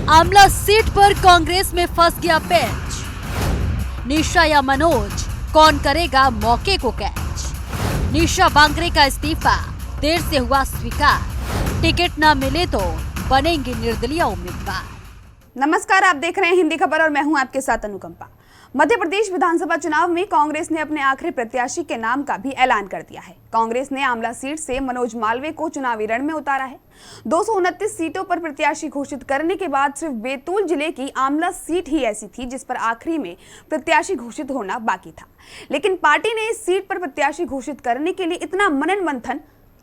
Amla seat पर कांग्रेस में फंस गया पेच। निशा या मनोज, कौन करेगा मौके को कैच। निशा बांगरे का इस्तीफा देर से हुआ स्वीकार, टिकट न मिले तो बनेंगे निर्दलीय उम्मीदवार। नमस्कार, आप देख रहे हैं हिंदी खबर और मैं हूं आपके साथ अनुकंपा। मध्य प्रदेश विधानसभा चुनाव में कांग्रेस ने अपने आखिरी प्रत्याशी के नाम का भी ऐलान कर दिया है। कांग्रेस ने आमला सीट से मनोज मालवीय को चुनावी रण में उतारा है। 229 सीटों पर प्रत्याशी घोषित करने के बाद सिर्फ बैतूल जिले की आमला सीट ही ऐसी थी जिस पर आखिरी में प्रत्याशी घोषित होना बाकी था। लेकिन पार्टी ने इस सीट पर प्रत्याशी घोषित करने के लिए इतना मनन मंथन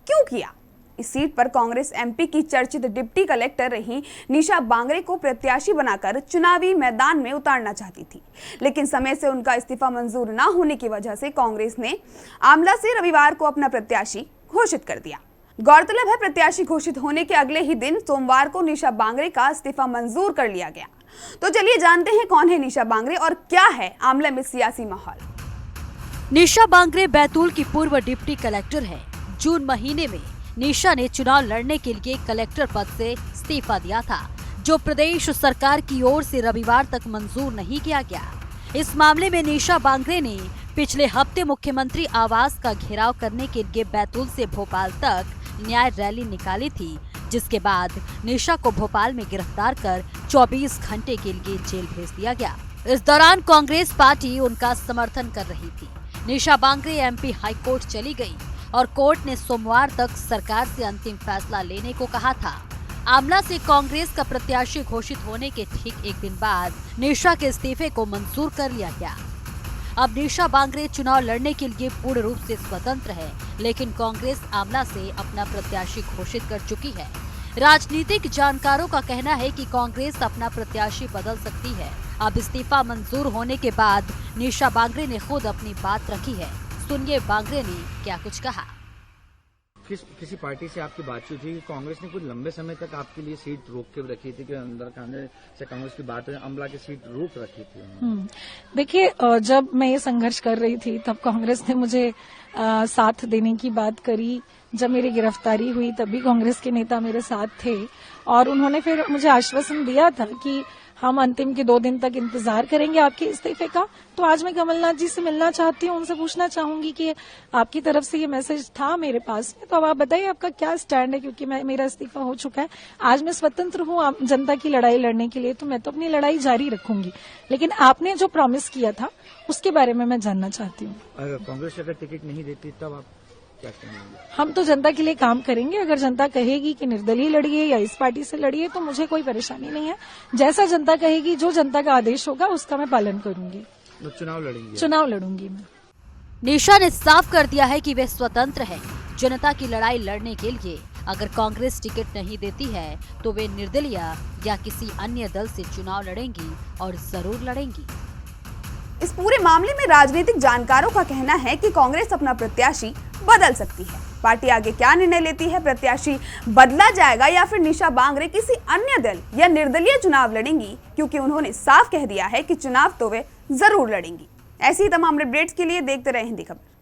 क्यों किया? इस सीट पर कांग्रेस एमपी की चर्चित डिप्टी कलेक्टर रही निशा बांगरे को प्रत्याशी बनाकर चुनावी मैदान में उतारना चाहती थी, लेकिन समय से उनका इस्तीफा मंजूर न होने की वजह से कांग्रेस ने आमला से रविवार को अपना प्रत्याशी घोषित कर दिया। गौरतलब है, प्रत्याशी घोषित होने के अगले ही दिन सोमवार को निशा बांगरे का इस्तीफा मंजूर कर लिया गया। तो चलिए जानते हैं कौन है निशा बांगरे और क्या है आमला में सियासी माहौल। निशा बांगरे बैतूल की पूर्व डिप्टी कलेक्टर है। जून महीने में निशा ने चुनाव लड़ने के लिए कलेक्टर पद से इस्तीफा दिया था, जो प्रदेश सरकार की ओर से रविवार तक मंजूर नहीं किया गया। इस मामले में निशा बांगरे ने पिछले हफ्ते मुख्यमंत्री आवास का घेराव करने के लिए बैतूल से भोपाल तक न्याय रैली निकाली थी, जिसके बाद निशा को भोपाल में गिरफ्तार कर 24 घंटे के लिए जेल भेज दिया गया। इस दौरान कांग्रेस पार्टी उनका समर्थन कर रही थी। निशा बांगरे एमपी हाईकोर्ट चली गई और कोर्ट ने सोमवार तक सरकार से अंतिम फैसला लेने को कहा था। आमला से कांग्रेस का प्रत्याशी घोषित होने के ठीक एक दिन बाद निशा के इस्तीफे को मंजूर कर लिया गया। अब निशा बांगरे चुनाव लड़ने के लिए पूर्ण रूप से स्वतंत्र है, लेकिन कांग्रेस आमला से अपना प्रत्याशी घोषित कर चुकी है। राजनीतिक जानकारों का कहना है कि कांग्रेस अपना प्रत्याशी बदल सकती है। अब इस्तीफा मंजूर होने के बाद निशा बांगरे ने खुद अपनी बात रखी है। सुनिए बांगरे ने क्या कुछ कहा। किसी पार्टी से आपकी बातचीत हुई? कांग्रेस ने कुछ लंबे समय तक आपके लिए सीट रोक के रखी थी कि अंदर खाने से कांग्रेस की बात है, अमला की सीट रोक रखी थी। देखिए, जब मैं ये संघर्ष कर रही थी तब कांग्रेस ने मुझे साथ देने की बात करी। जब मेरी गिरफ्तारी हुई तब भी कांग्रेस के नेता मेरे साथ थे और उन्होंने फिर मुझे आश्वासन दिया था कि हम अंतिम के 2 दिन तक इंतजार करेंगे आपके इस्तीफे का। तो आज मैं कमलनाथ जी से मिलना चाहती हूँ, उनसे पूछना चाहूंगी कि आपकी तरफ से ये मैसेज था मेरे पास में, तो अब आप बताइए आपका क्या स्टैंड है, क्योंकि मेरा इस्तीफा हो चुका है। आज मैं स्वतंत्र हूँ जनता की लड़ाई लड़ने के लिए, तो मैं तो अपनी लड़ाई जारी रखूंगी, लेकिन आपने जो प्रॉमिस किया था उसके बारे में मैं जानना चाहती हूँ। अगर कांग्रेस अगर टिकट नहीं देती तब आप क्या करेंगे? हम तो जनता के लिए काम करेंगे। अगर जनता कहेगी कि निर्दलीय लड़िए या इस पार्टी से लड़िए तो मुझे कोई परेशानी नहीं है। जैसा जनता कहेगी, जो जनता का आदेश होगा उसका मैं पालन करूंगी। तो चुनाव लड़ूंगी मैं। निशा ने साफ कर दिया है कि वे स्वतंत्र हैं जनता की लड़ाई लड़ने के लिए। अगर कांग्रेस टिकट नहीं देती है तो वे निर्दलीय या किसी अन्य दल से चुनाव लड़ेंगी और जरूर लड़ेंगी। इस पूरे मामले में राजनीतिक जानकारों का कहना है कि कांग्रेस अपना प्रत्याशी बदल सकती है। पार्टी आगे क्या निर्णय लेती है, प्रत्याशी बदला जाएगा या फिर निशा बांगरे किसी अन्य दल या निर्दलीय चुनाव लड़ेंगी, क्योंकि उन्होंने साफ कह दिया है कि चुनाव तो वे जरूर लड़ेंगी। ऐसी ही तमाम अपडेट्स के लिए देखते रहे हिंदी खबर।